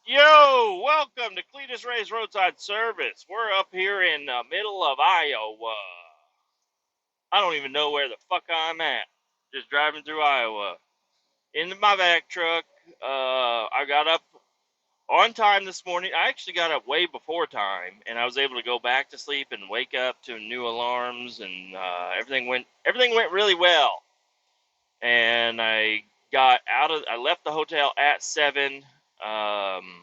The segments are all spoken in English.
Yo, welcome to Kletus Ray's Roadside Service. We're up here in the middle of Iowa. I don't even know where the fuck I'm at. Just driving through Iowa. In my vac truck. I got up on time this morning. I actually got up way before time, and I was able to go back to sleep and wake up to new alarms, and everything went really well. And I left the hotel at 7. Um,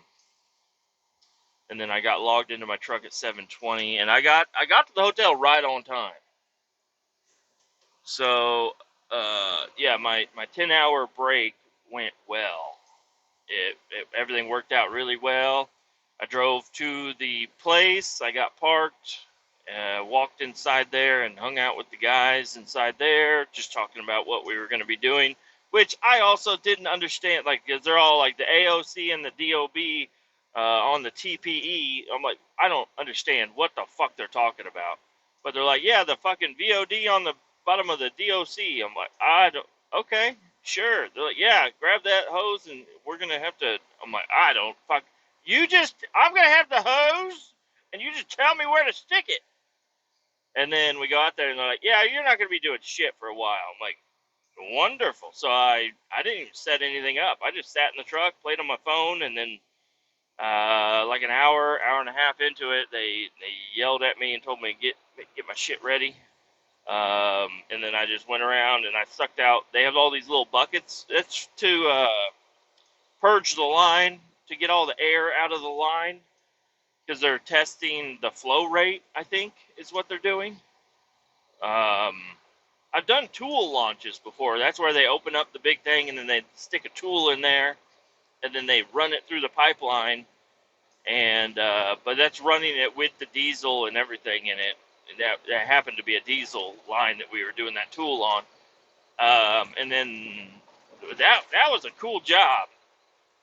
and then I got logged into my truck at 7:20, and I got to the hotel right on time. So yeah, my 10-hour break went well. Everything worked out really well. I drove to the place. I got parked. Walked inside there and hung out with the guys inside there, just talking about what we were going to be doing, which I also didn't understand. Like, 'cause they're all like the AOC and the DOB on the TPE. I'm like, I don't understand what the fuck they're talking about. But they're like, yeah, the fucking VOD on the bottom of the DOC. I'm like, I don't. Okay, sure. They're like, yeah, grab that hose and we're gonna have to. I'm like, I don't fuck. I'm gonna have the hose, and you just tell me where to stick it. And then we go out there and they're like, yeah, you're not gonna be doing shit for a while. I'm like, wonderful. So I didn't even set anything up. I just sat in the truck, played on my phone, and then like an hour and a half into it, they yelled at me and told me to get my shit ready. And then I just went around and I sucked out. They have all these little buckets. It's to purge the line, to get all the air out of the line, because they're testing the flow rate, I think, is what they're doing. Um, I've done tool launches before. That's where they open up the big thing and then they stick a tool in there and then they run it through the pipeline. And but that's running it with the diesel and everything in it. And that happened to be a diesel line that we were doing that tool on. And then that was a cool job.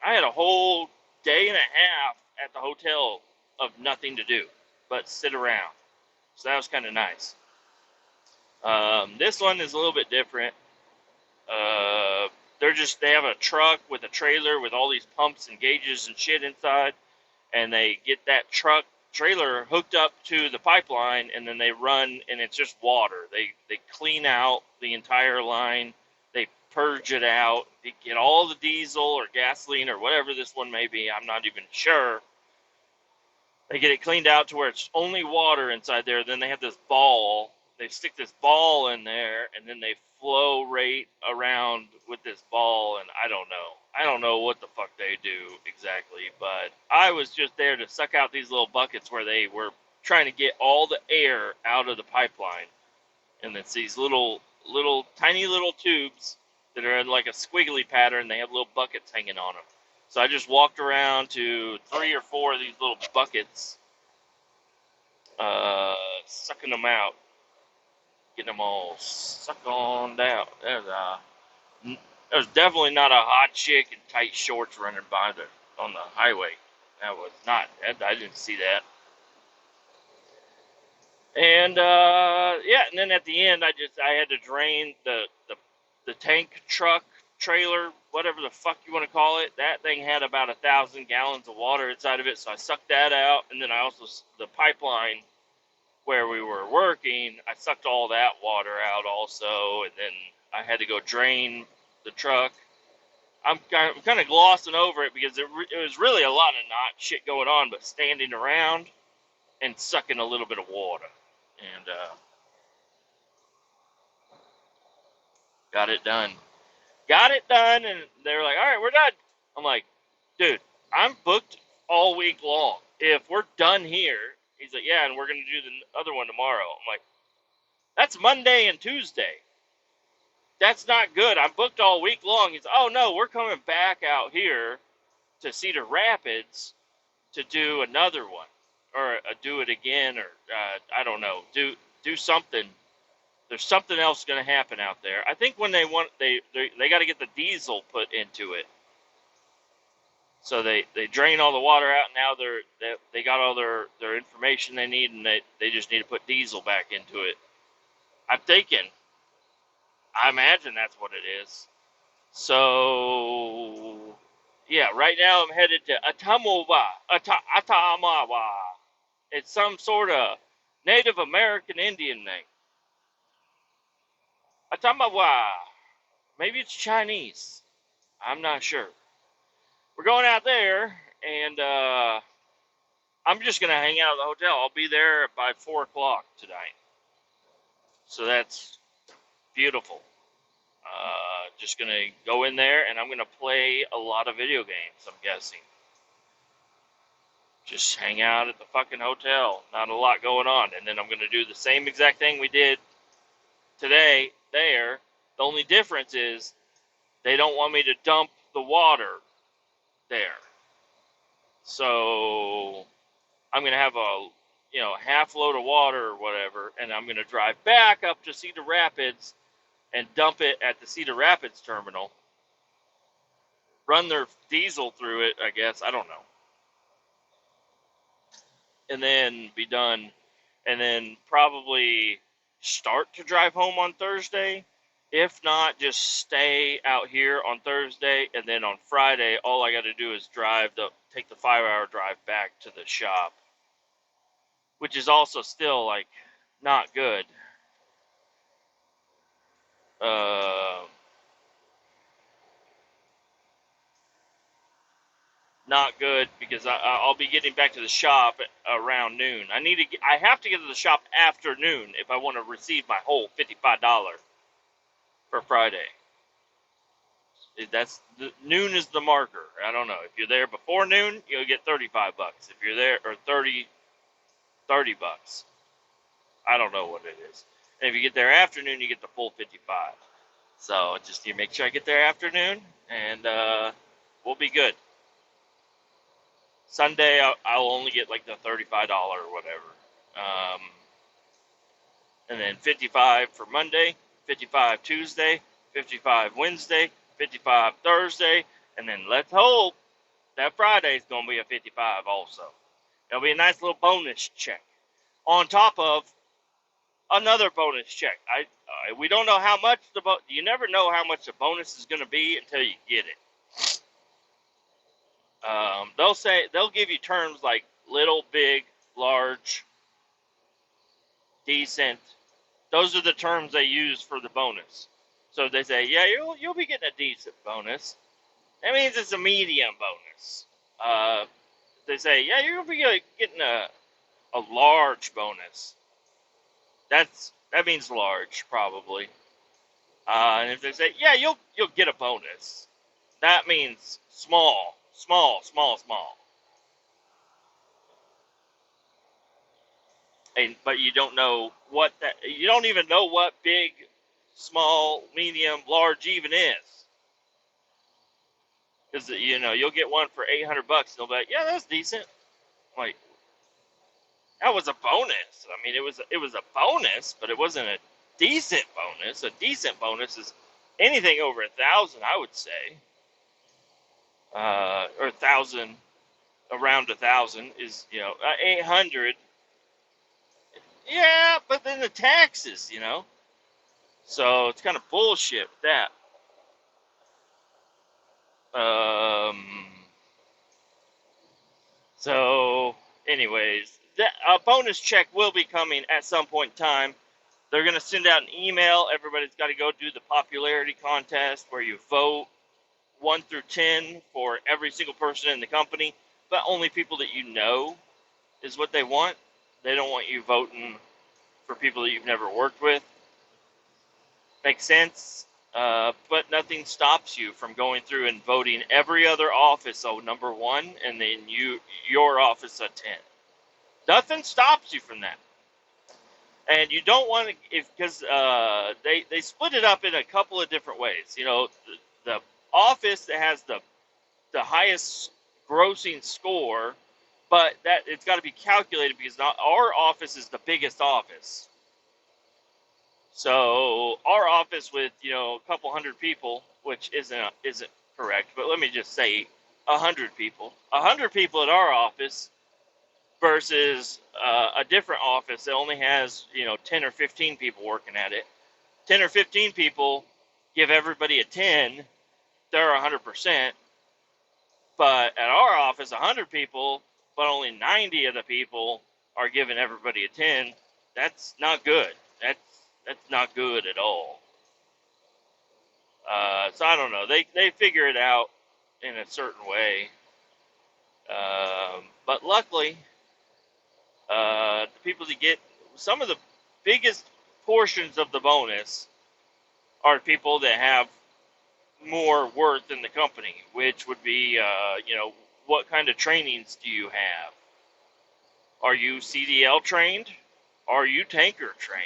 I had a whole day and a half at the hotel of nothing to do but sit around. So that was kind of nice. This one is a little bit different. They have a truck with a trailer with all these pumps and gauges and shit inside, and they get that trailer hooked up to the pipeline, and then they run, and it's just water. They clean out the entire line, they purge it out, they get all the diesel or gasoline or whatever this one may be. I'm not even sure. They get it cleaned out to where it's only water inside there. Then they have this ball. They stick this ball in there, and then they flow rate around with this ball. And I don't know. I don't know what the fuck they do exactly. But I was just there to suck out these little buckets where they were trying to get all the air out of the pipeline. And it's these tiny little tubes that are in like a squiggly pattern. They have little buckets hanging on them. So I just walked around to 3 or 4 of these little buckets, sucking them out, getting them all sucked on down. There's definitely not a hot chick in tight shorts running by on the highway. That was not. I didn't see that. And yeah, and then at the end, I had to drain the tank truck trailer, whatever the fuck you want to call it. That thing had about 1,000 gallons of water inside of it, so I sucked that out. And then I also the pipeline where we were working, I sucked all that water out also, and then I had to go drain the truck. I'm kind of glossing over it because it was really a lot of not shit going on, but standing around and sucking a little bit of water. And got it done. Got it done, and they were like, all right, we're done. I'm like, dude, I'm booked all week long. If we're done here, he's like, yeah, and we're going to do the other one tomorrow. I'm like, that's Monday and Tuesday. That's not good. I'm booked all week long. He's, oh, no, we're coming back out here to Cedar Rapids to do another one or do it again or I don't know, do something. There's something else going to happen out there. I think when they got to get the diesel put into it. So they drain all the water out. And now they got all their information they need, and they just need to put diesel back into it. I'm thinking, I imagine that's what it is. So Yeah, right now I'm headed to Atamawa. It's some sort of Native American Indian name. Atamawa. Maybe it's Chinese. I'm not sure. We're going out there, and I'm just going to hang out at the hotel. I'll be there by 4 o'clock tonight. So that's beautiful. Just going to go in there, and I'm going to play a lot of video games, I'm guessing. Just hang out at the fucking hotel. Not a lot going on. And then I'm going to do the same exact thing we did today there. The only difference is they don't want me to dump the water there. So I'm going to have a, half load of water or whatever, and I'm going to drive back up to Cedar Rapids and dump it at the Cedar Rapids terminal. Run their diesel through it, I guess. I don't know. And then be done. And then probably start to drive home on Thursday. If not, just stay out here on Thursday, and then on Friday, all I got to do is take the 5-hour drive back to the shop, which is also still like not good. Not good because I'll be getting back to the shop around noon. I have to get to the shop after noon if I want to receive my whole $55 for Friday. Noon is the marker. I don't know. If you're there before noon, you'll get $35. If you're there, or 30 bucks. I don't know what it is. And if you get there afternoon, you get the full 55. So just you make sure I get there afternoon, and we'll be good. Sunday, I'll only get like the $35 or whatever. And then 55 for Monday, 55 Tuesday, 55 Wednesday, 55 Thursday, and then let's hope that Friday's going to be a 55 also. It'll be a nice little bonus check on top of another bonus check. We don't know how much you never know how much the bonus is going to be until you get it. They'll give you terms like little, big, large, decent. Those are the terms they use for the bonus. So they say, yeah, you'll be getting a decent bonus. That means it's a medium bonus. They say, yeah, you'll be getting a large bonus. That means large, probably. And if they say, yeah, you'll get a bonus, that means small. But you don't know you don't even know what big, small, medium, large even is. Because, you'll get one for $800 and they'll be like, yeah, that's decent. Like, that was a bonus. I mean, it was a bonus, but it wasn't a decent bonus. A decent bonus is anything over 1,000, I would say. Or 1,000, around 1,000 is, 800. Yeah, but then the taxes, So it's kind of bullshit with that. So, anyways, a bonus check will be coming at some point in time. They're going to send out an email. Everybody's got to go do the popularity contest where you vote 1 through 10 for every single person in the company, but only people that you know is what they want. They don't want you voting for people that you've never worked with. Makes sense. But nothing stops you from going through and voting every other office number 1, and then your office a 10. Nothing stops you from that. And you don't want to, because they split it up in a couple of different ways. The office that has the highest grossing score, but that it's got to be calculated because our office is the biggest office. So our office with a couple hundred people, which isn't correct, but let me just say 100 people. 100 people at our office versus a different office that only has 10 or 15 people working at it. 10 or 15 people give everybody a 10. They're 100%. But at our office, 100 people, but only 90 of the people are giving everybody a 10. That's not good. That's not good at all. So I don't know. They figure it out in a certain way. But luckily, the people that get some of the biggest portions of the bonus are people that have more worth in the company, which would be, what kind of trainings do you have? Are you CDL trained? Are you tanker trained?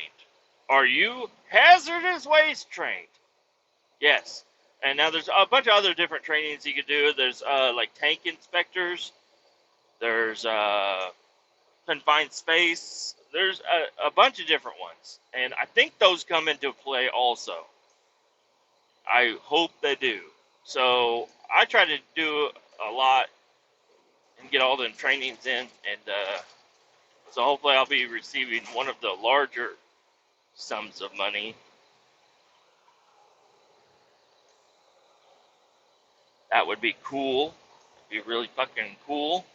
Are you hazardous waste trained? Yes. And now there's a bunch of other different trainings you could do. There's like tank inspectors. There's confined space. There's a bunch of different ones. And I think those come into play also. I hope they do. So I try to do a lot and get all the trainings in. And so hopefully I'll be receiving one of the larger sums of money. That would be cool. It'd be really fucking cool.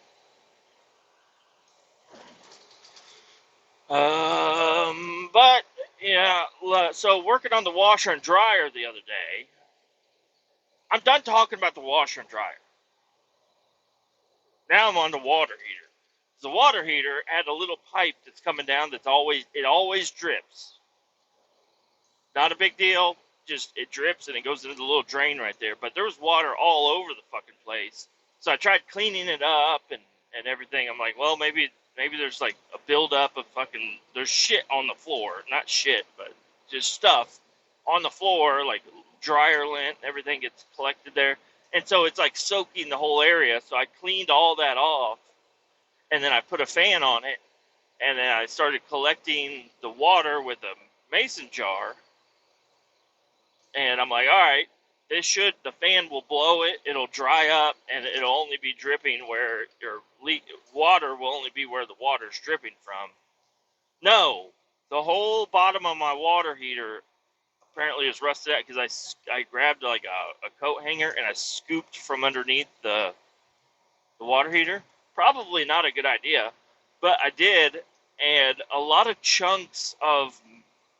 But yeah, so working on the washer and dryer the other day. I'm done talking about the washer and dryer. Now I'm on the water heater. The water heater had a little pipe that's coming down it always drips. Not a big deal, just it drips and it goes into the little drain right there. But there was water all over the fucking place. So I tried cleaning it up and everything. I'm like, well, maybe there's like a buildup of there's shit on the floor. Not shit, but just stuff on the floor, like dryer lint, everything gets collected there. And so it's like soaking the whole area. So I cleaned all that off and then I put a fan on it. And then I started collecting the water with a mason jar. And I'm like, all right, the fan will blow it, it'll dry up, and it'll only be dripping where water will only be where the water's dripping from. No, the whole bottom of my water heater apparently is rusted out because I grabbed like a coat hanger and I scooped from underneath the water heater. Probably not a good idea, but I did, and a lot of chunks of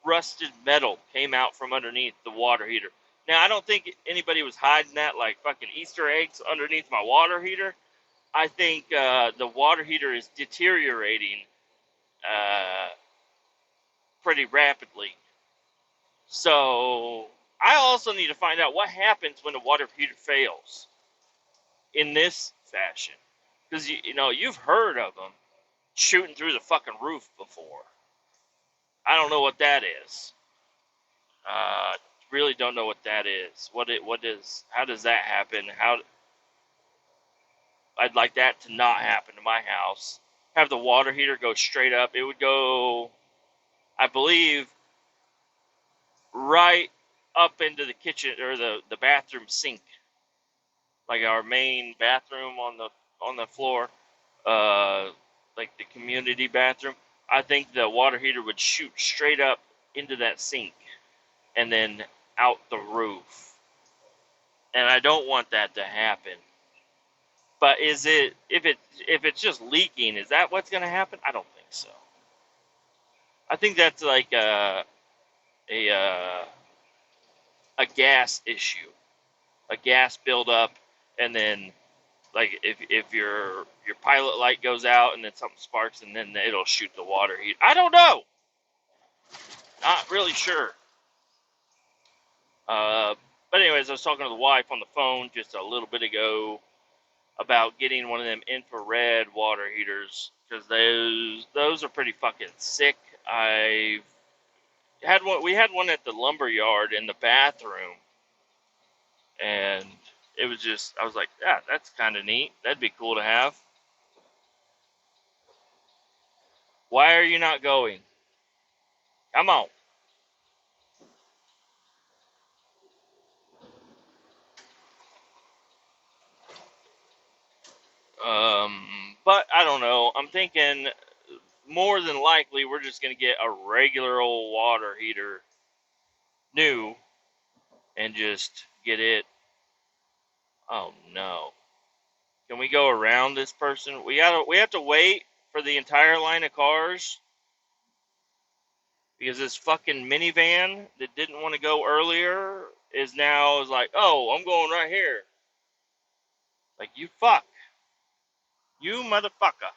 rusted metal came out from underneath the water heater. Now, I don't think anybody was hiding that like fucking Easter eggs underneath my water heater. I think the water heater is deteriorating pretty rapidly. So I also need to find out what happens when the water heater fails in this fashion. Because, you've heard of them shooting through the fucking roof before. I don't know what that is. Really don't know what that is. How does that happen? I'd like that to not happen to my house. Have the water heater go straight up. It would go, I believe, right up into the kitchen or the bathroom sink, like our main bathroom on the floor, like the community bathroom. I think the water heater would shoot straight up into that sink and then out the roof. And I don't want that to happen. But if it's just leaking, is that what's going to happen? I don't think so. I think that's like a gas issue, a gas buildup, and then like if your pilot light goes out and then something sparks and then it'll shoot the water heat. I don't know. Not really sure. But anyways, I was talking to the wife on the phone just a little bit ago about getting one of them infrared water heaters because those are pretty fucking sick. We had one at the lumber yard in the bathroom, and it was just, I was like, yeah, that's kind of neat. That'd be cool to have. Why are you not going? Come on. But I don't know. I'm thinking more than likely we're just going to get a regular old water heater new and just get it. Oh no. Can we go around this person? We have to wait for the entire line of cars because this fucking minivan that didn't want to go earlier is like, oh, I'm going right here. Like, you fuck. You motherfucker.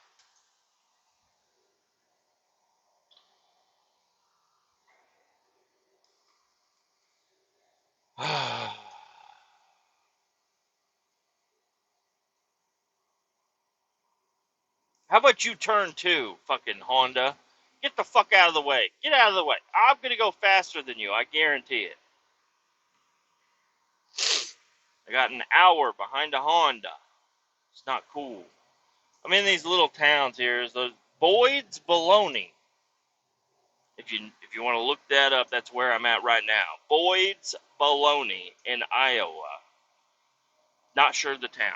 How about you turn two, fucking Honda? Get the fuck out of the way. Get out of the way. I'm going to go faster than you. I guarantee it. I got an hour behind a Honda. It's not cool. I'm in these little towns here. Those Boyd's Baloney. If you want to look that up, that's where I'm at right now. Boyd's Baloney in Iowa. Not sure the town.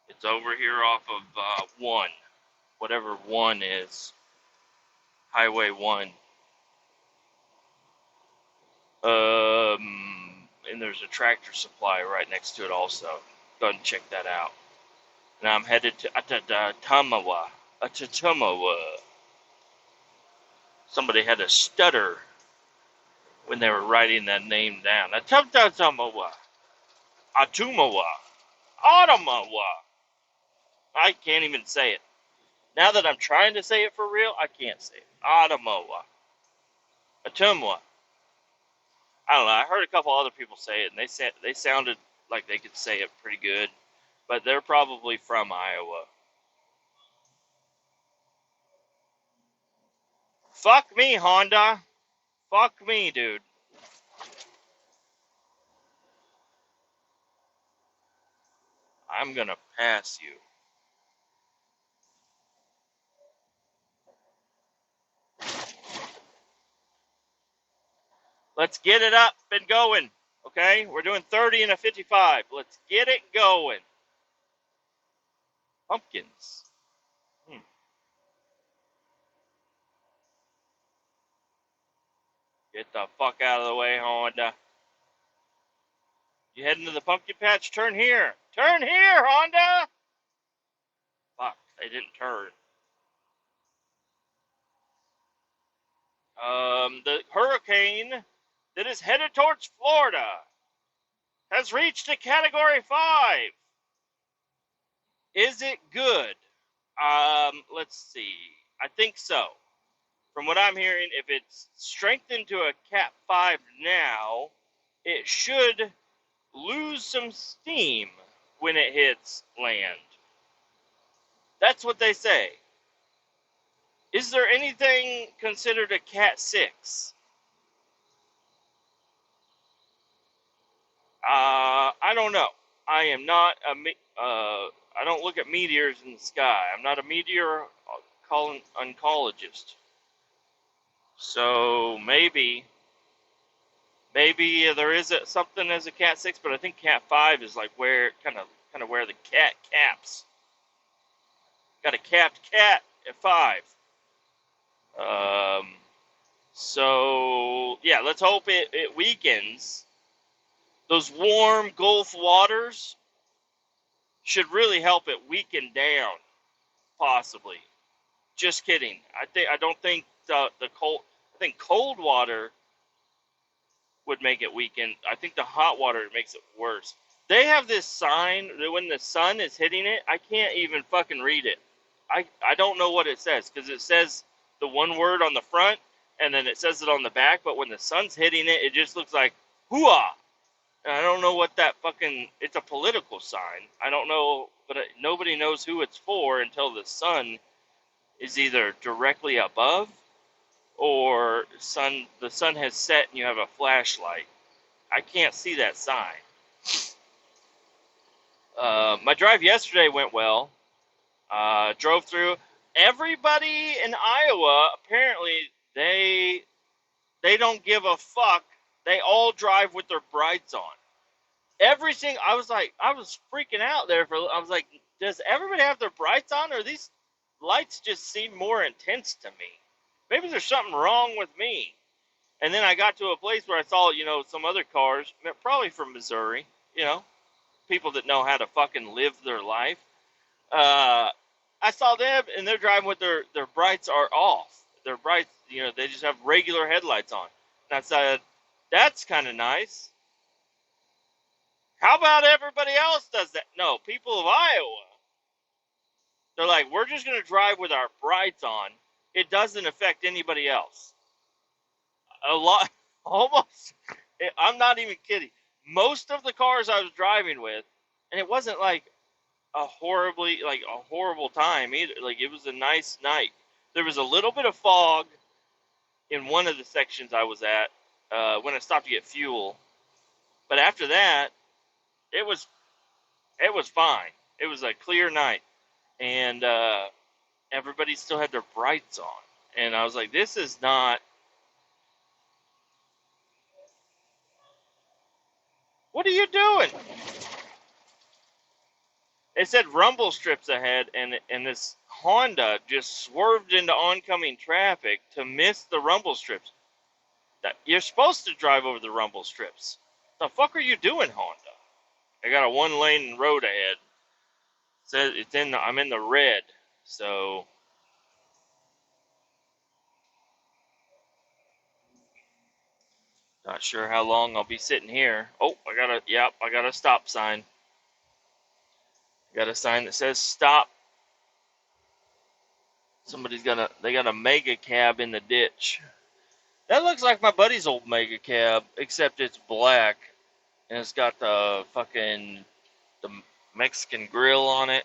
It's over here off of 1. Whatever 1 is. Highway 1. And there's a Tractor Supply right next to it also. Go ahead and check that out. And I'm headed to Atamawa. Somebody had a stutter when they were writing that name down. Atamawa. Atumawa. Adamawa. I can't even say it. Now that I'm trying to say it for real, I can't say it. Adamawa. Atumwa. I don't know. I heard a couple other people say it, and they sounded like they could say it pretty good, but they're probably from Iowa. Fuck me, Honda. Fuck me, dude. I'm gonna pass you. Let's get it up and going. Okay? We're doing 30 and a 55. Let's get it going. Pumpkins. Get the fuck out of the way, Honda. You heading to the pumpkin patch? Turn here. Turn here, Honda! Fuck, they didn't turn. The hurricane that is headed towards Florida has reached a Category 5. Is it good? Let's see. I think so. From what I'm hearing, if it's strengthened to a Cat 5 now, it should lose some steam when it hits land. That's what they say. Is there anything considered a Cat 6? I don't know. I am not I don't look at meteors in the sky. I'm not a meteor oncologist. So maybe there is something as a Cat 6, but I think Cat 5 is like where kind of where the cat caps. Got a capped cat at 5. So yeah, let's hope it weakens. Those warm Gulf waters should really help it weaken down, possibly. Just kidding. I don't think the cold. I think cold water would make it weaken. I think the hot water makes it worse. They have this sign that when the sun is hitting it, I can't even fucking read it. I don't know what it says because it says the one word on the front and then it says it on the back. But when the sun's hitting it, it just looks like hooah. And I don't know what that fucking. It's a political sign. I don't know, but nobody knows who it's for until the sun is either directly above or the sun has set and you have a flashlight. I can't see that sign. My drive yesterday went well. Drove through. Everybody in Iowa, apparently, they don't give a fuck. They all drive with their brights on. Everything, I was freaking out there. I was like, does everybody have their brights on, or these lights just seem more intense to me? Maybe there's something wrong with me. And then I got to a place where I saw, some other cars, probably from Missouri, people that know how to fucking live their life. I saw them, and they're driving with their brights are off. Their brights, they just have regular headlights on. And I said, that's kind of nice. How about everybody else does that? No, people of Iowa, they're like, we're just going to drive with our brights on. It doesn't affect anybody else. A lot, almost, I'm not even kidding. Most of the cars I was driving with, and it wasn't like a horrible time either. Like, it was a nice night. There was a little bit of fog in one of the sections I was at when I stopped to get fuel, but after that, it was fine. It was a clear night, and everybody still had their brights on, and I was like, "This is not. What are you doing?" It said rumble strips ahead, and this Honda just swerved into oncoming traffic to miss the rumble strips. That you're supposed to drive over the rumble strips. The fuck are you doing, Honda? I got a one-lane road ahead. It says I'm in the red, so not sure how long I'll be sitting here. Oh, I got a stop sign. I got a sign that says stop. They got a mega cab in the ditch. That looks like my buddy's old mega cab, except it's black and it's got the Mexican grill on it,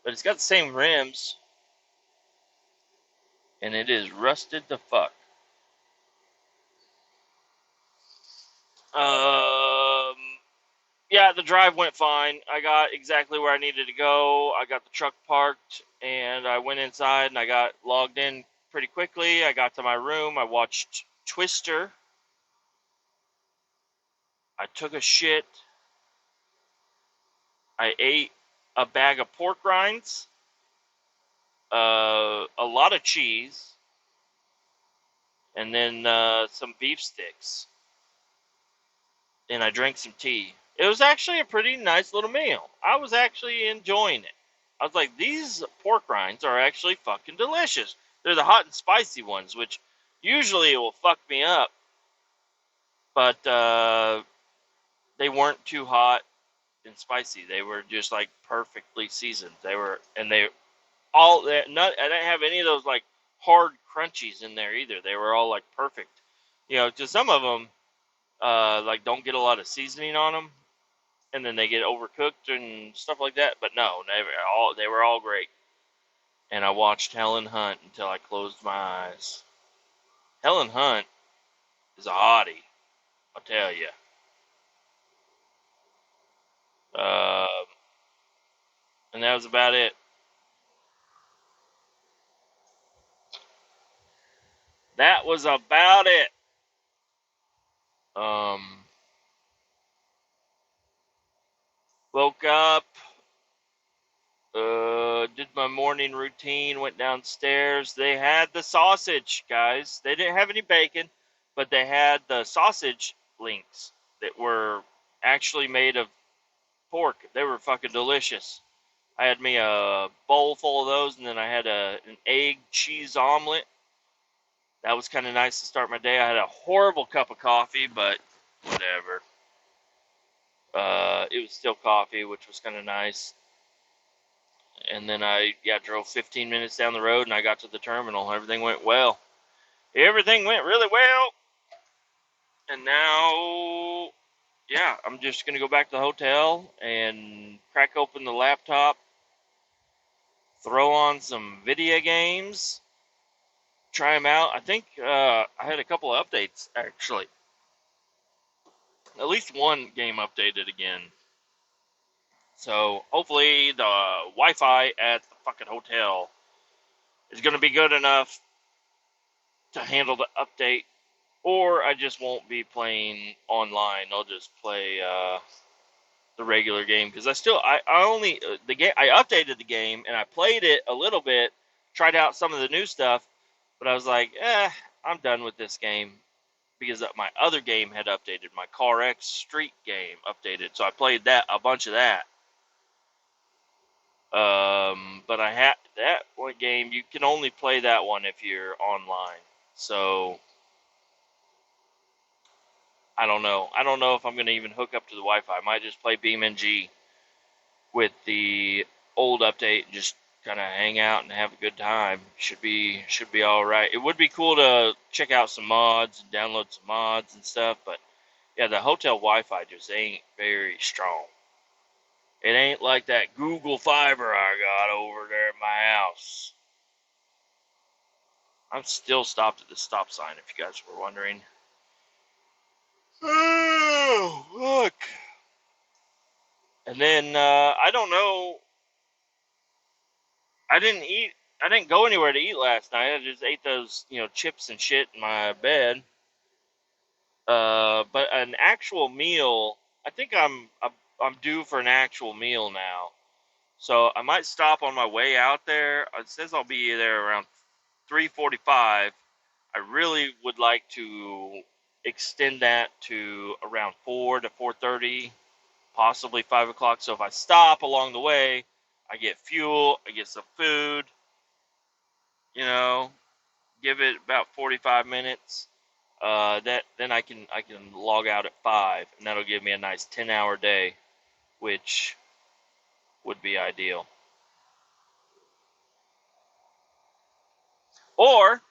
but it's got the same rims, and it is rusted the fuck. Um, yeah, the drive went fine. I got exactly where I needed to go. I got the truck parked, and I went inside, and I got logged in pretty quickly. I got to my room. I watched Twister. I took a shit. I ate a bag of pork rinds, a lot of cheese, and then some beef sticks. And I drank some tea. It was actually a pretty nice little meal. I was actually enjoying it. I was like, these pork rinds are actually fucking delicious. They're the hot and spicy ones, which usually will fuck me up. But they weren't too hot and spicy. They were just like perfectly seasoned. I didn't have any of those like hard crunchies in there either. They were all like perfect. Just some of them like don't get a lot of seasoning on them, and then they get overcooked and stuff like that. But no, they were all great. And I watched Helen Hunt until I closed my eyes. Helen Hunt is a hottie, I'll tell you. And that was about it. That was about it. Um, Woke up, did my morning routine, went downstairs. They had the sausage, guys. They didn't have any bacon, but they had the sausage links that were actually made of pork. They were fucking delicious. I had me a bowl full of those, and then I had an egg cheese omelet. That was kind of nice to start my day. I had a horrible cup of coffee, but whatever. It was still coffee, which was kind of nice. And then I drove 15 minutes down the road, and I got to the terminal. Everything went well. Everything went really well. And now, I'm just going to go back to the hotel and crack open the laptop, throw on some video games, try them out. I think I had a couple of updates, actually. At least one game updated again. So hopefully the Wi-Fi at the fucking hotel is going to be good enough to handle the update, or I just won't be playing online. I'll just play the regular game, because I updated the game and I played it a little bit, tried out some of the new stuff, but I was like, I'm done with this game, because my other game had updated. My Car X Street game updated, so I played that a bunch of that. But I had that one game. You can only play that one if you're online. So I don't know. I don't know if I'm gonna even hook up to the Wi-Fi. I might just play BeamNG with the old update and just kind of hang out and have a good time. Should be all right. It would be cool to check out some mods and download some mods and stuff, but yeah, the hotel Wi-Fi just ain't very strong. It ain't like that Google Fiber I got over there at my house. I'm still stopped at the stop sign, if you guys were wondering. Oh, look. And then I don't know. I didn't eat. I didn't go anywhere to eat last night. I just ate those, chips and shit in my bed. But an actual meal. I think I'm due for an actual meal now. So I might stop on my way out there. It says I'll be there around 3:45. I really would like to extend that to around 4 to 4:30, possibly 5 o'clock. So if I stop along the way, I get fuel, I get some food, you know, give it about 45 minutes. Then I can log out at 5, and that'll give me a nice 10-hour day, which would be ideal. Or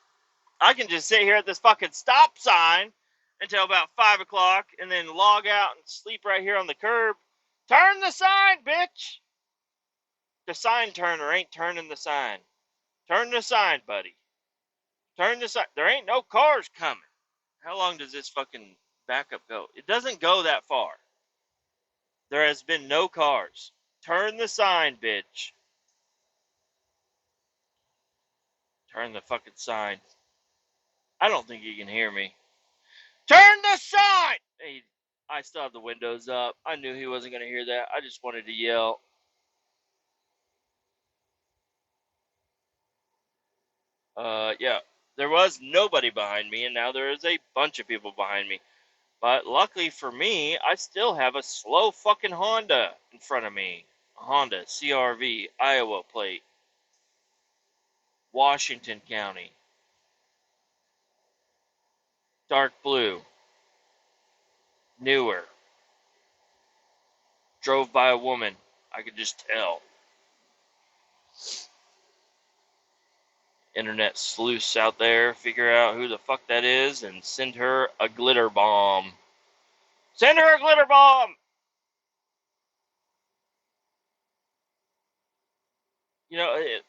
I can just sit here at this fucking stop sign until about 5 o'clock and then log out and sleep right here on the curb. Turn the sign, bitch! The sign turner ain't turning the sign. Turn the sign, buddy. Turn the sign. There ain't no cars coming. How long does this fucking backup go? It doesn't go that far. There has been no cars. Turn the sign, bitch. Turn the fucking sign. I don't think he can hear me. Turn the sign! Hey, I still have the windows up. I knew he wasn't going to hear that. I just wanted to yell. Yeah. There was nobody behind me, and now there is a bunch of people behind me. But luckily for me, I still have a slow fucking Honda in front of me. A Honda CRV, Iowa plate, Washington County, dark blue, newer. Drove by a woman. I could just tell. Internet sleuths out there figure out who the fuck that is and send her a glitter bomb. Send her a glitter bomb!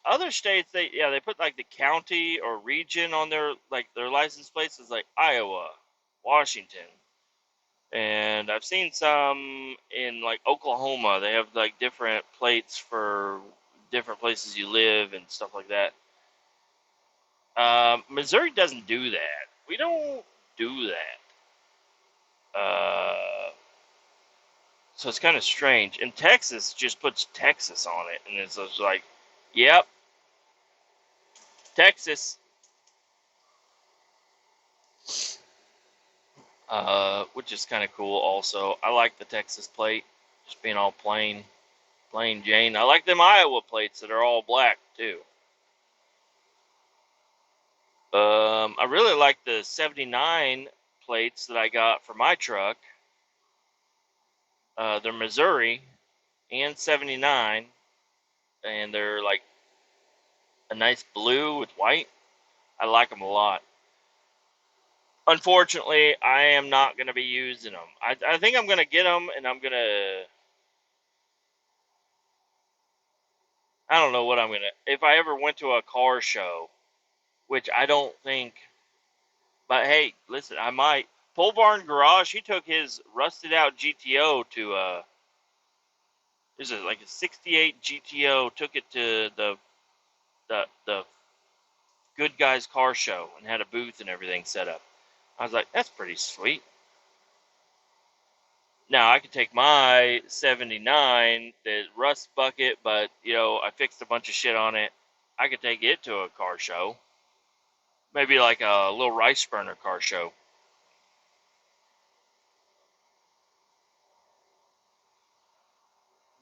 Other states they put like the county or region on their license plates. Is like Iowa, Washington, and I've seen some in like Oklahoma. They have like different plates for different places you live and stuff like that. Missouri doesn't do that. We don't do that. So it's kind of strange. And Texas just puts Texas on it, and it's just like, yep, Texas. Which is kind of cool. Also, I like the Texas plate, just being all plain Jane. I like them Iowa plates that are all black too. I really like the '79 plates that I got for my truck. They're Missouri and '79, and they're like a nice blue with white. I like them a lot. Unfortunately, I am not going to be using them. I think I'm going to get them, and I don't know what I'm going to. If I ever went to a car show, which I don't think, but hey, listen, I might. Pole Barn Garage, he took his rusted out GTO to, is it like a 68 GTO, took it to the Good Guys car show and had a booth and everything set up. I was like, that's pretty sweet. Now I could take my '79, the rust bucket, but I fixed a bunch of shit on it. I could take it to a car show, maybe like a little rice burner car show.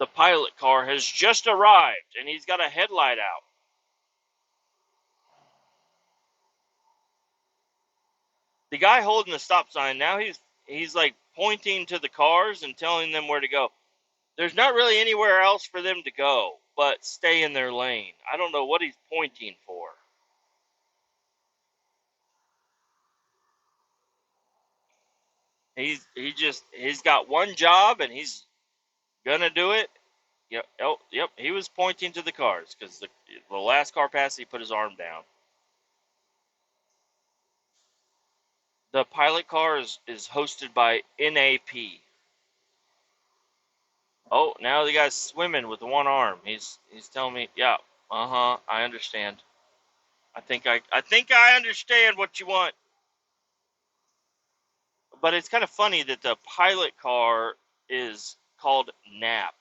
The pilot car has just arrived, and he's got a headlight out. The guy holding the stop sign, now he's like pointing to the cars and telling them where to go. There's not really anywhere else for them to go, but stay in their lane. I don't know what he's pointing for. He's got one job and he's gonna do it. Yep, oh, yep. He was pointing to the cars because the last car passed, he put his arm down. The pilot car is hosted by NAP. Oh, now the guy's swimming with one arm. He's telling me, yeah, I understand. I think I understand what you want. But it's kind of funny that the pilot car is called Nap.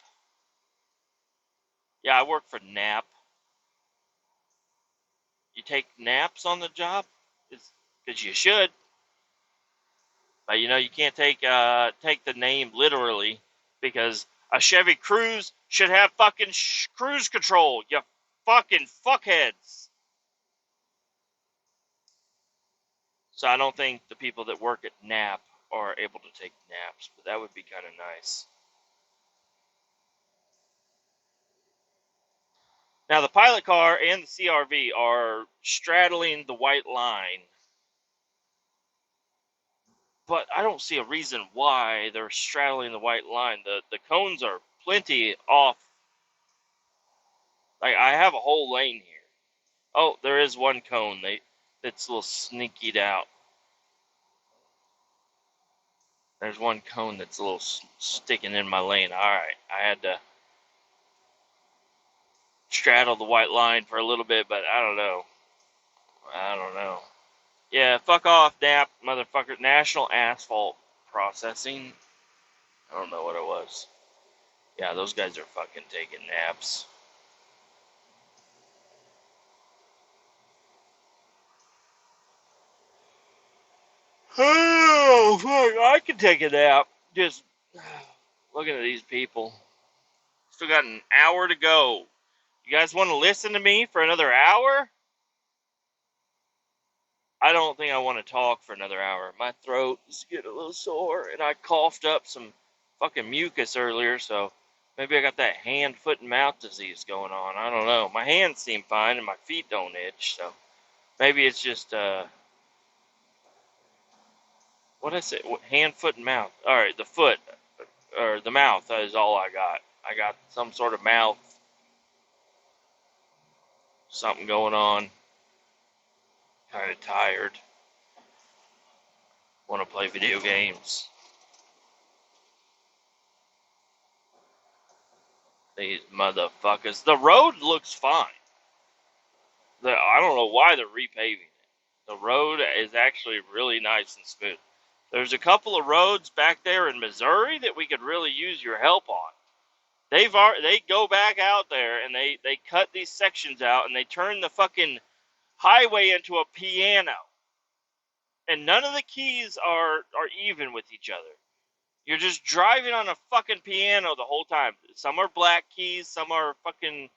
Yeah, I work for Nap. You take naps on the job? Because you should. But you can't take the name literally because a Chevy Cruze should have fucking cruise control. You fucking fuckheads. So I don't think the people that work at Nap are able to take naps, but that would be kind of nice. Now the pilot car and the CRV are straddling the white line, but I don't see a reason why they're straddling the white line. The cones are plenty off. Like I have a whole lane here. Oh, there is one cone that's a little sneakied out. There's one cone that's a little sticking in my lane. All right, I had to straddle the white line for a little bit, but I don't know. I don't know. Yeah, fuck off, NAP, motherfucker. National Asphalt Processing. I don't know what it was. Yeah, those guys are fucking taking naps. Oh, fuck. I can take a nap. Just looking at these people. Still got an hour to go. You guys want to listen to me for another hour? I don't think I want to talk for another hour. My throat is getting a little sore, and I coughed up some fucking mucus earlier, so maybe I got that hand, foot, and mouth disease going on. I don't know. My hands seem fine, and my feet don't itch, so maybe it's just, what I say? Hand, foot, and mouth. All right, the foot, or the mouth is all I got. I got some sort of mouth, something going on. Kind of tired. Want to play video games. These motherfuckers. The road looks fine. I don't know why they're repaving it. The road is actually really nice and smooth. There's a couple of roads back there in Missouri that we could really use your help on. They go back out there and they cut these sections out and they turn the fucking highway into a piano. And none of the keys are even with each other. You're just driving on a fucking piano the whole time. Some are black keys, some are fucking,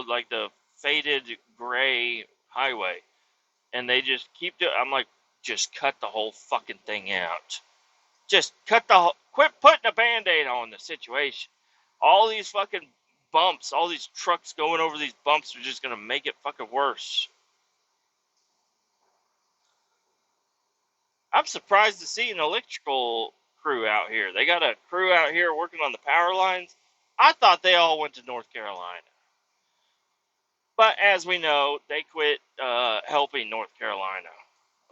like the faded gray highway. And they just keep doing. I'm like, just cut the whole fucking thing out. Just quit putting a band-aid on the situation. All these fucking bumps, all these trucks going over these bumps are just gonna make it fucking worse. I'm surprised to see an electrical crew out here. They got a crew out here working on the power lines. I thought they all went to North Carolina. But as we know, they quit helping North Carolina.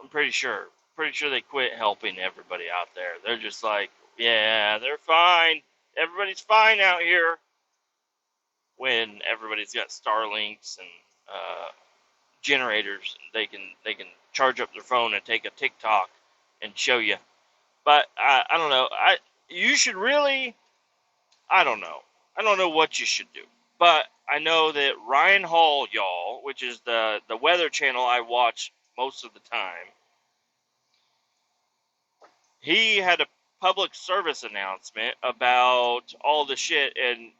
I'm pretty sure. Pretty sure they quit helping everybody out there. They're just like, yeah, they're fine. Everybody's fine out here. When everybody's got Starlinks and generators, they can charge up their phone and take a TikTok and show you. But I don't know. You should really. I don't know. I don't know what you should do. But I know that Ryan Hall, y'all, which is the weather channel I watch most of the time, he had a public service announcement about all the shit, and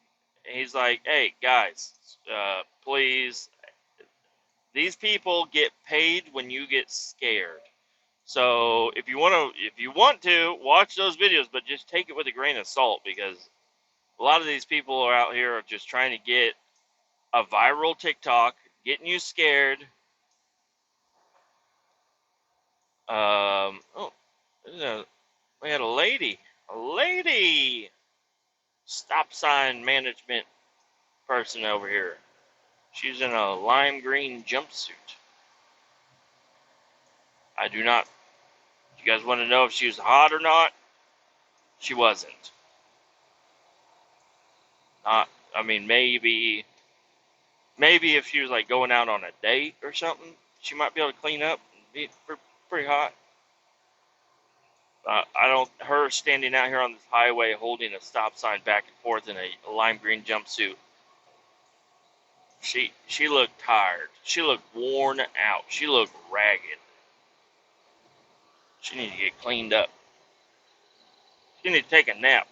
And he's like, hey, guys, please, these people get paid when you get scared. So if you want to watch those videos, but just take it with a grain of salt, because a lot of these people are out here just trying to get a viral TikTok, getting you scared. Oh, we had a lady stop sign management person over here. She's in a lime green jumpsuit. I do not. You guys want to know if she was hot or not? She wasn't. Not. I mean, maybe if she was like going out on a date or something, she might be able to clean up and be pretty hot. I don't. Her standing out here on this highway holding a stop sign back and forth in a lime green jumpsuit. She looked tired. She looked worn out. She looked ragged. She needed to get cleaned up. She needed to take a nap.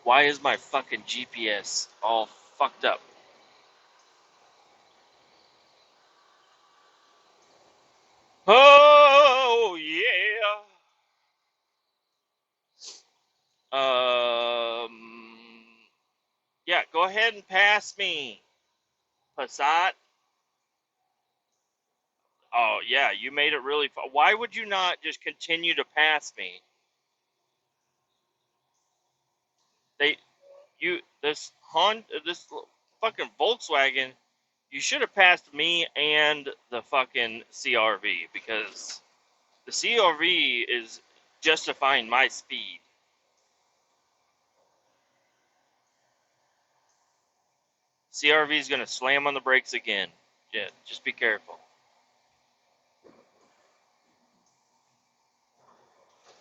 Why is my fucking GPS all fucked up? Oh yeah. Yeah. Go ahead and pass me, Passat. Oh yeah, you made it really far. Why would you not just continue to pass me? They, this fucking Volkswagen, you should have passed me and the fucking CRV, because the CRV is justifying my speed. CRV is gonna slam on the brakes again. Yeah, just be careful.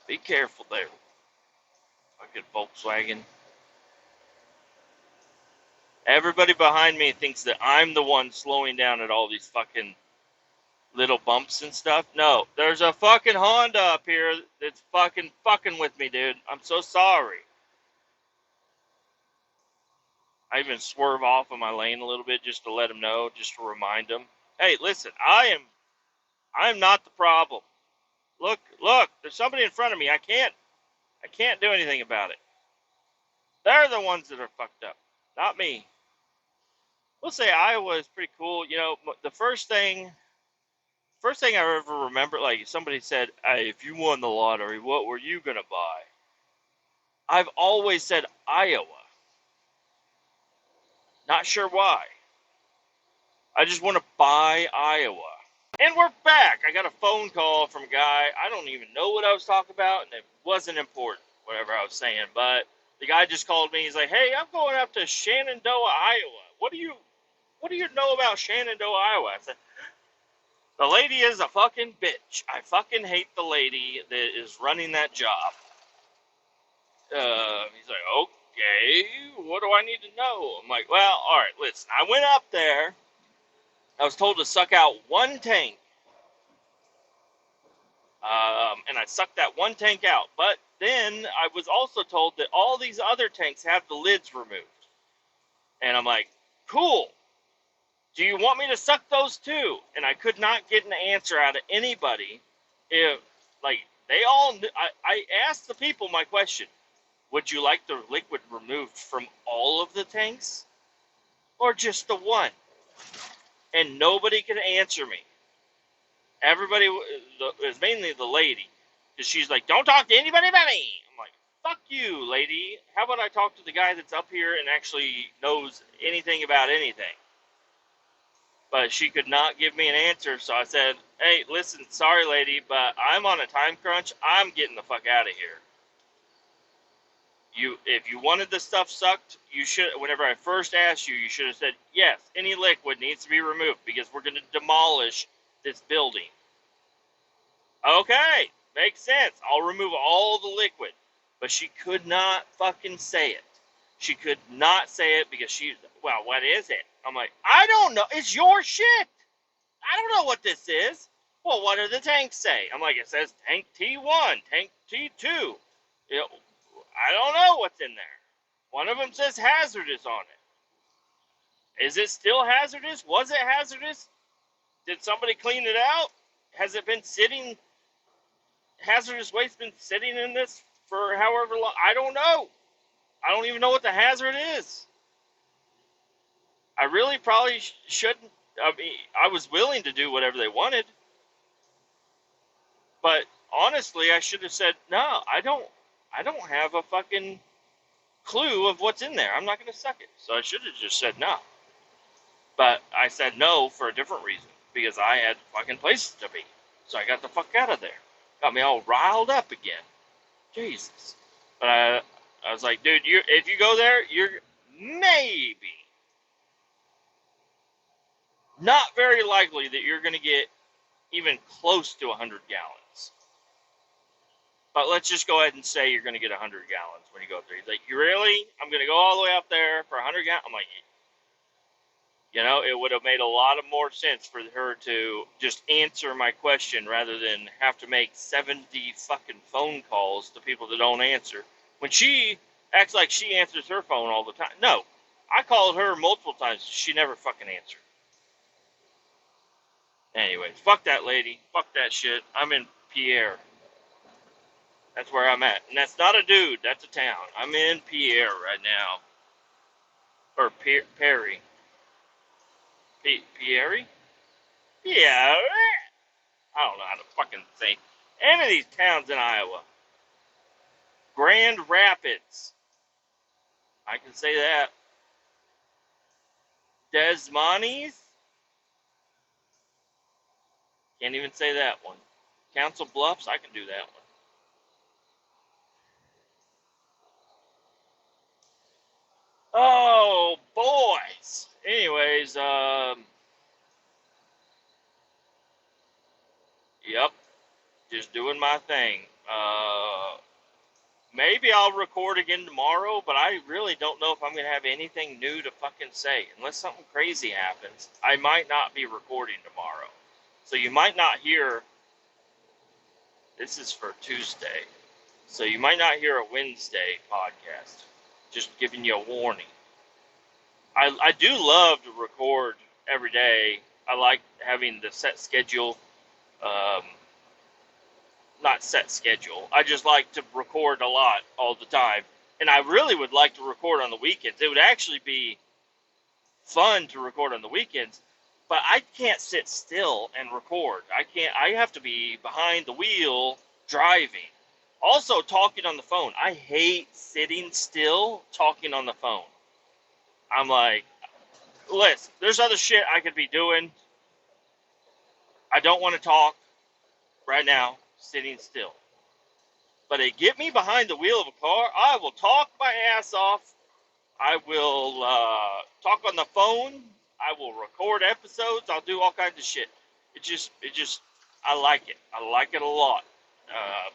Be careful there, fucking Volkswagen. Everybody behind me thinks that I'm the one slowing down at all these fucking little bumps and stuff. No, there's a fucking Honda up here that's fucking with me, dude. I'm so sorry. I even swerve off of my lane a little bit just to let him know, just to remind him. Hey, listen, I'm not the problem. Look, there's somebody in front of me. I can't do anything about it. They're the ones that are fucked up, not me. We'll say Iowa is pretty cool. You know, the first thing I ever remember, like somebody said, hey, if you won the lottery, what were you gonna buy? I've always said Iowa. Not sure why. I just want to buy Iowa. And we're back. I got a phone call from a guy. I don't even know what I was talking about, and it wasn't important, whatever I was saying. But the guy just called me. He's like, "Hey, I'm going up to Shenandoah, Iowa. What do you know about Shenandoah, Iowa?" I said, "The lady is a fucking bitch. I fucking hate the lady that is running that job." He's like, "Okay, what do I need to know?" I'm like, "Well, all right, listen. I went up there. I was told to suck out one tank. And I sucked that one tank out. But then I was also told that all these other tanks have the lids removed. And I'm like, cool. Do you want me to suck those too? And I could not get an answer out of anybody. If, like, they all, I asked the people my question. Would you like the liquid removed from all of the tanks? Or just the one? And nobody could answer me. Everybody, it was mainly the lady. Because she's like, don't talk to anybody but me. I'm like, fuck you, lady. How about I talk to the guy that's up here and actually knows anything about anything? But she could not give me an answer, so I said, hey, listen, sorry, lady, but I'm on a time crunch. I'm getting the fuck out of here. If you wanted the stuff sucked, you should. Whenever I first asked you, you should have said, yes, any liquid needs to be removed because we're going to demolish this building. Okay, makes sense. I'll remove all the liquid. But she could not fucking say it. She could not say it because well, what is it? I'm like, I don't know. It's your shit. I don't know what this is. Well, what do the tanks say? I'm like, it says tank T1, tank T2. You know, I don't know what's in there. One of them says hazardous on it. Is it still hazardous? Was it hazardous? Did somebody clean it out? Has it been sitting, hazardous waste been sitting in this for however long? I don't know. I don't even know what the hazard is. I really probably shouldn't. I mean, I was willing to do whatever they wanted, but honestly, I should have said no. I don't have a fucking clue of what's in there. I'm not going to suck it. So I should have just said no. But I said no for a different reason because I had fucking places to be. So I got the fuck out of there. Got me all riled up again. Jesus. But I was like, dude, if you go there, you're maybe not very likely that you're going to get even close to 100 gallons. But let's just go ahead and say you're going to get 100 gallons when you go there. He's like, you really? I'm going to go all the way up there for 100 gallons? I'm like, you know, it would have made a lot of more sense for her to just answer my question rather than have to make 70 fucking phone calls to people that don't answer. When she acts like she answers her phone all the time. No, I called her multiple times. She never fucking answered. Anyways, fuck that lady. Fuck that shit. I'm in Pierre. That's where I'm at. And that's not a dude. That's a town. I'm in Pierre right now. Or Perry. Pierre? Yeah. I don't know how to fucking say any of these towns in Iowa. Grand Rapids. I can say that. Des Moines. Can't even say that one. Council Bluffs. I can do that one. Oh, boys. Anyways, yep. Just doing my thing. Maybe I'll record again tomorrow, but I really don't know if I'm going to have anything new to fucking say. Unless something crazy happens, I might not be recording tomorrow. So you might not hear, this is for Tuesday, so you might not hear a Wednesday podcast. Just giving you a warning. I do love to record every day. I like having the set schedule. Not set schedule. I just like to record a lot all the time. And I really would like to record on the weekends. It would actually be fun to record on the weekends, but I can't sit still and record. I have to be behind the wheel driving. Also talking on the phone. I hate sitting still talking on the phone. I'm like, listen, there's other shit I could be doing. I don't want to talk right now, sitting still. But they get me behind the wheel of a car, I will talk my ass off. I will talk on the phone. I will record episodes. I'll do all kinds of shit. It just, I like it. I like it a lot.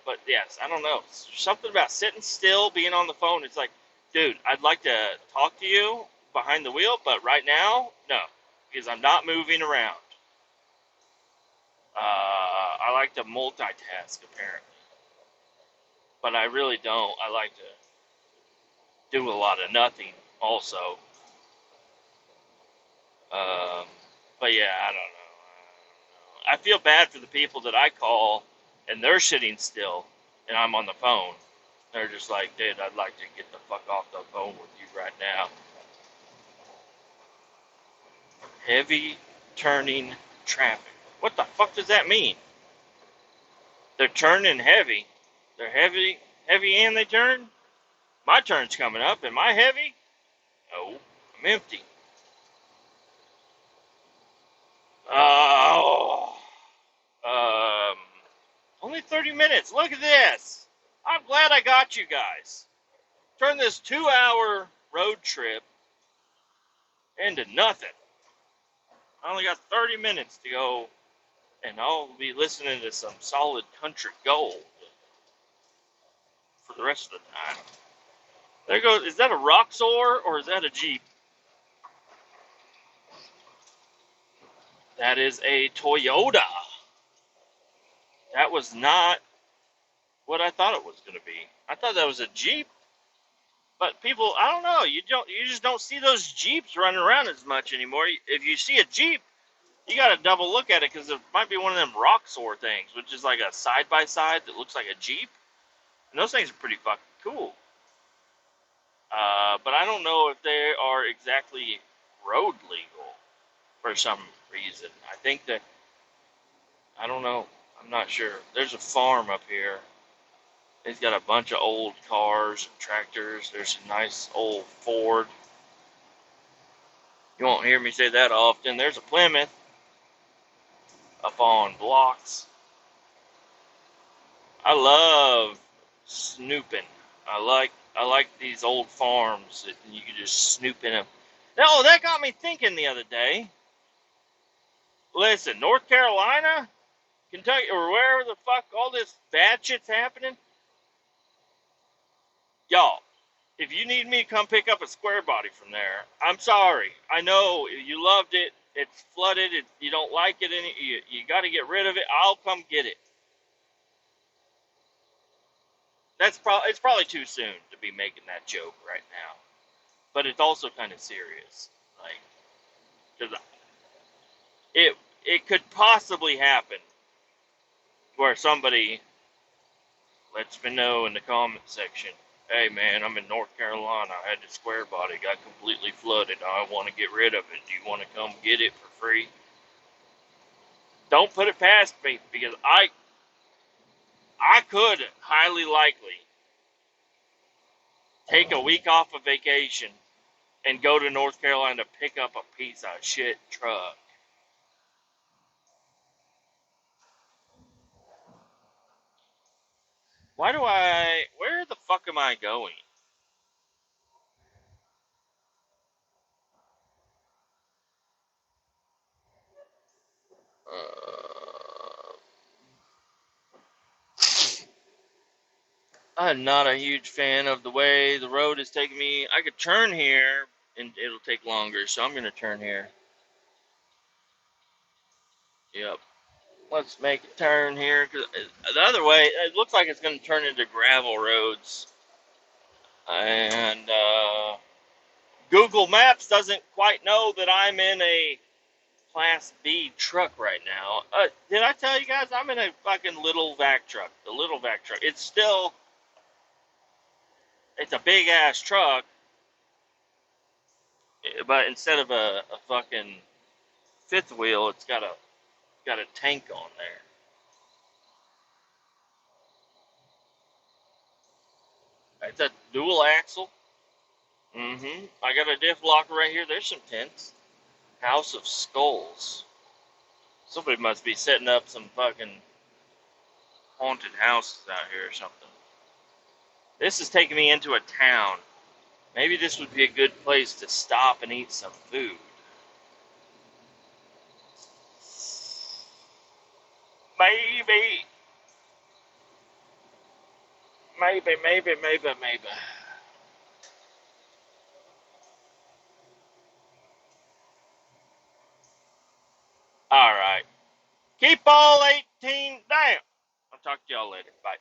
But yes, I don't know. There's something about sitting still, being on the phone. It's like, dude, I'd like to talk to you behind the wheel, but right now, no, because I'm not moving around. I like to multitask, apparently. But I really don't. I like to do a lot of nothing also. But yeah, I don't know. I feel bad for the people that I call and they're sitting still and I'm on the phone. They're just like, dude, I'd like to get the fuck off the phone with you right now. Heavy turning traffic. What the fuck does that mean? They're turning heavy. They're heavy and they turn? My turn's coming up. Am I heavy? No, I'm empty. Only 30 minutes. Look at this. I'm glad I got you guys. Turn this 2-hour road trip into nothing. I only got 30 minutes to go, and I'll be listening to some solid country gold for the rest of the time. There goes. Is that a Roxor or is that a Jeep? That is a Toyota. That was not what I thought it was going to be. I thought that was a Jeep. But people, I don't know. You just don't see those Jeeps running around as much anymore. If you see a Jeep, you got to double look at it because it might be one of them Roxor things, which is like a side by side that looks like a Jeep. And those things are pretty fucking cool. But I don't know if they are exactly road legal for some reason. I think that, I don't know. I'm not sure. There's a farm up here. It's got a bunch of old cars and tractors. There's a nice old Ford. You won't hear me say that often. There's a Plymouth up on blocks. I love snooping. I like these old farms that you can just snoop in them. No, that got me thinking the other day. Listen, North Carolina, Kentucky, or wherever the fuck all this bad shit's happening, y'all. If you need me to come pick up a square body from there, I'm sorry. I know you loved it. It's flooded. You don't like it. You got to get rid of it. I'll come get it. It's probably too soon to be making that joke right now, but it's also kind of serious, like because it could possibly happen where somebody lets me know in the comment section, hey man, I'm in North Carolina, I had the square body, got completely flooded, I want to get rid of it, do you want to come get it for free? Don't put it past me, because I could highly likely take a week off of vacation and go to North Carolina to pick up a piece of shit truck. Where the fuck am I going? I'm not a huge fan of the way the road is taking me. I could turn here and it'll take longer, so I'm going to turn here. Yep. Let's make a turn here, because the other way, it looks like it's going to turn into gravel roads. And Google Maps doesn't quite know that I'm in a Class B truck right now. Did I tell you guys I'm in a fucking little vac truck? The little vac truck. It's a big ass truck, but instead of a fucking fifth wheel, it's got a tank on there. It's a dual axle. I got a diff locker right here. There's some tents. House of Skulls. Somebody must be setting up some fucking haunted houses out here or something. This is taking me into a town. Maybe this would be a good place to stop and eat some food. Maybe. Maybe. All right. Keep all 18 down. I'll talk to y'all later. Bye.